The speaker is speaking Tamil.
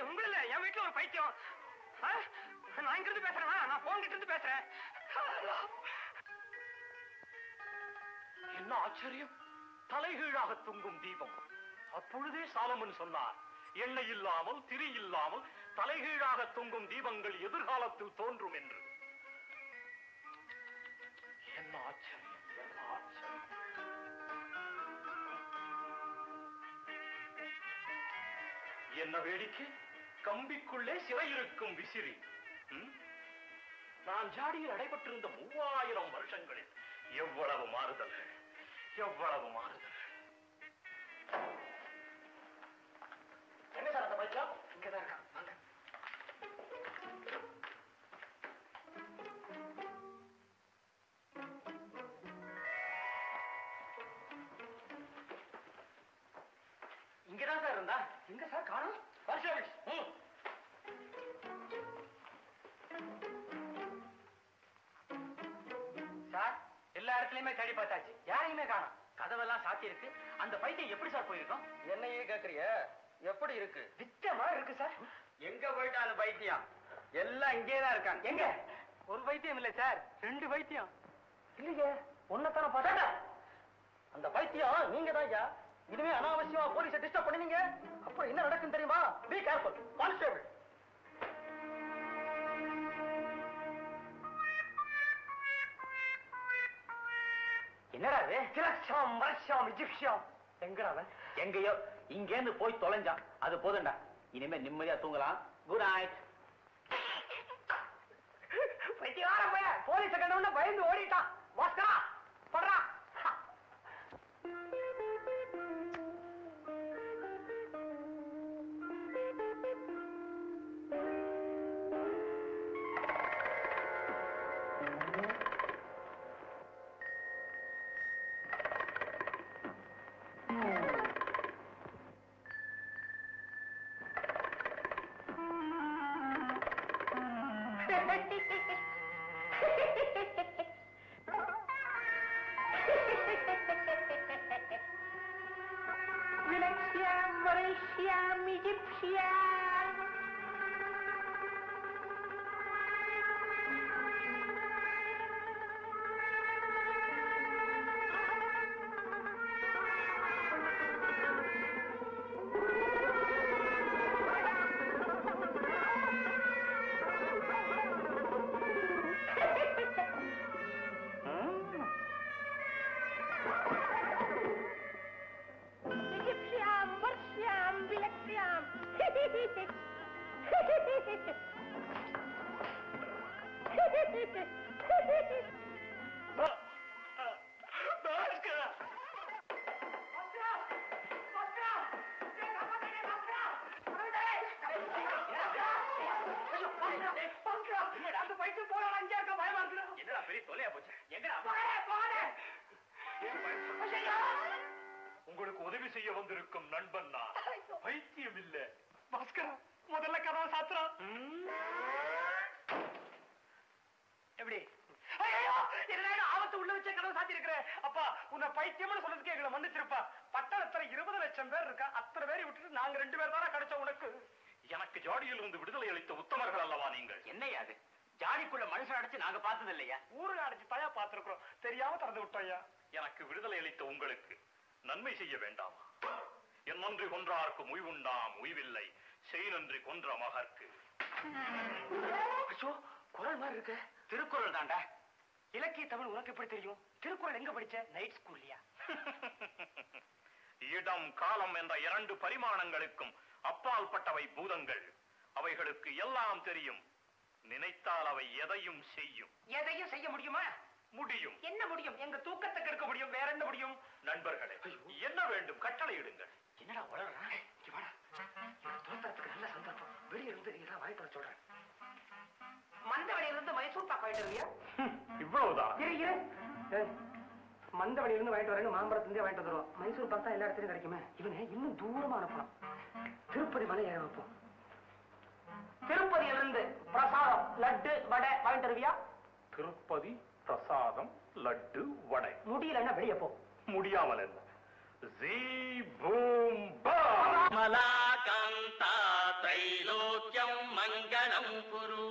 உங்கள என் வீட்டுல ஒரு பைத்தியம். நான் இங்கிருந்து பேசுறேன், நான் போன் கிட்ட இருந்து பேசுறேன். என்ன ஆச்சரியம்! தலைகீழாக தொங்கும் தீபம். அப்பொழுதே சாலமன் சொன்னார், எண்ணெய் இல்லாமல் திரி இல்லாமல் தலைகீழாக தொங்கும் தீபங்கள் எதிர்காலத்தில் தோன்றும் என்று. என்ன ஆச்சரியம், என்ன ஆச்சரியம்! என்ன வேடிக்கை! கம்பிக்குள்ளே சிறையிருக்கும் விசிறி. நான் ஜாடியில் அடைபட்டிருந்த 3000 வருஷங்களில் எவ்வளவு மாறுதல்கள், எவ்வளவு மாறுதல்கள்! என்ன சார் அந்த பைத்தியம்? இங்கதான் இருக்கான், வாங்க. இங்கதான் சார் இருந்தா. எங்க சார் காணோம்? சார் எல்லா இடத்துலயுமே தேடி பார்த்தாச்சு, யாரையுமே காணோம். கதவெல்லாம் சாத்தி இருக்கு. அந்த பைத்தியம் எப்படி சார் போயிருக்கோம்? என்னையே கேக்குறிய? எப்படி இருக்கு? வித்தியமா இருக்கு சார். எங்க போயிட்டா அந்த பைத்தியம்? எல்லாம் இங்கேதான் இருக்காங்க. எங்க? ஒரு பைத்தியம் இல்ல சார், 2 பைத்தியம். இல்லையே, ஒன்னத்தான பார்த்தா. அந்த பைத்தியம் நீங்க தான் ஐயா. இதுவே அனாவசியமா போலீஸை டிஸ்டர்ப் பண்ணுவீங்க, அப்புறம் என்ன நடக்கும் தெரியுமா? Be careful constable. என்னடா இது? கிரக்ஷாம் மர்ஷாம் இஜிப்ஷியாம். எங்கடா அவன்? எங்கயோ இங்கேருந்து போய் தொலைஞ்சான். அது போதுண்டா, இனிமே நிம்மதியா தூங்கலாம். Good night. பைத்தியார பையன் போலீஸை கண்டவன பயந்து ஓடிட்டான். வாஸ்கரா படுறா. உங்களுக்கு உதவி செய்ய வந்திருக்கும் நண்பன் நான், பைத்தியம் இல்ல. பாஸ்கரா, முதல்ல கதவை சாத்துறா. எப்படி? ஆபத்து உள்ள வச்ச கதவை சாத்தி இருக்கிற. அப்பா, உன்னை பைத்தியம்னு சொன்னதுக்கு எங்களை மன்னிச்சிருப்பா. பட்டணத்துல 20 லட்சம் பேர் இருக்கா, அத்தனை பேரை விட்டுட்டு நாங்க 2 பேர் தானே கிடைச்ச உனக்கு. எனக்கு ஜாடியில் இருந்து விடுதலை அளித்த உத்தமர்கள் அல்லவா நீங்கள்? என்னையா அது? ஜாடிக்குள்ள மனுஷன் அடைச்சு நாங்க பார்த்தது இல்லையா? ஊருல அடைச்சு தாயா பார்த்திருக்கிறோம், தெரியாம திறந்து விட்டோம்யா. எனக்கு விடுதலை அளித்த உங்களுக்கு நன்மை செய்ய வேண்டாமா? என் நன்றி கொன்றார்க்கு உய்வுண்டாம் உய்வில்லை, செய் நன்றி கொன்ற மகற்கு. குரல் மாதிரி இருக்கு. திருக்குறள் தாண்டா. இலக்கிய தமிழ் உனக்கு எப்படி தெரியும்? திருக்குறள் எங்க படிச்ச? நைட் ஸ்கூல்லையா? இடம் காலம் என்ற 2 பரிமாணங்களுக்கும் அப்பால் பட்டவை பூதங்கள். அவைகளுக்கு எல்லாம் தெரியும். நினைத்தால் அவை எதையும் செய்யும். எதையும் செய்ய முடியுமா? முடியும். என்ன முடியும்? எங்க தூக்கத்தை கெடுக்க முடியும், வேற என்ன முடியும்? நண்பர்களே, என்ன வேண்டும்? கட்டளை இடுங்கள். என்னடா வளர்றா? தோற்றத்துக்கு நல்ல சந்தர்ப்பம். வெளியே இருந்து நீ தான் வாய்ப்பு சொல்றேன். மந்தவழியிலிருந்து மைசூர் பாக்கு வாங்கிட்டு வருவியா? இவ்வளவுதான். மந்தவழியிலிருந்து வாங்கிட்டு வரேன்னு மாம்பழத்திலிருந்தே வாங்கிட்டு வந்துருவோம். மைசூர் பாக்கு தான் எல்லா இடத்துலயும் கிடைக்குமே. இவனை இன்னும் தூரமா அனுப்பலாம். திருப்பதி மலை ஏற வைப்போம். திருப்பதியிலிருந்து பிரசாதம் லட்டு வடை வாங்கிட்டு வருவியா? திருப்பதி பிரசாதம் லட்டு வடை. முடியலன்னா வெளியே போ. முடியாமல் என்ன? ஜீ பூம் பா மலாகாந்தா त्रैलोक्यं मङ्गलं कुरु